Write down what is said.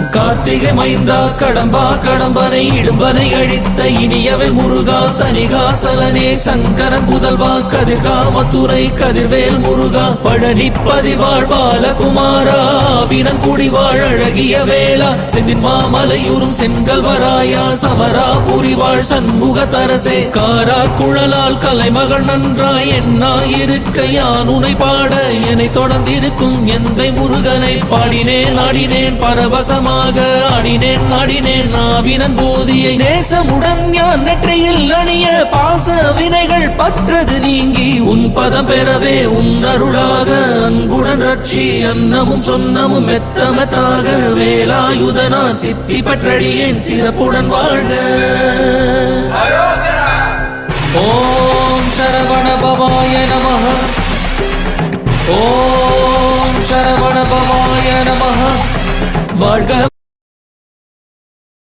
கார்த்திகை மைந்தா கடம்பா கடம்பனை இடும்பனை அழித்த இனியவன் முருகா தனிகாசலனே சங்கரன் புதல்வா கதிர்கா மத்துரை கதிர்வேல் முருகா பழனி பதிவாழ் பாலகுமாரா வினன் குடிவாழ் அழகிய வேளா செந்தின் மாமலையூரும் செங்கல்வராயா சமரா புரிவாழ் சண்முக தரசே காரா குழலால் கலைமகள் நன்றாய் என்னாயிருக்க யான் உனை பாட என்னை தொடர்ந்திருக்கும் எந்தை முருகனை பாடினேன் ஆடினேன் பரவசமாக ஆடினேன் நாடினேன் நாவினன் போதியை நேசமுடன் ஞான் நெற்றியில் அணிய பாச வினைகள் பற்றது நீங்கி உன் பதம் பெறவே உன் அருளாக அன்புடன் ரட்சி அன்னமும் சொன்னமும் மெத்தமத்தாக வேலாயுதனார் சித்தி பற்றடியேன் சிறப்புடன் வாழ்க. ஓம் சரவண பவாய நமஹ. ஓம் சரவண பவாய நமஹ. வாழ்க.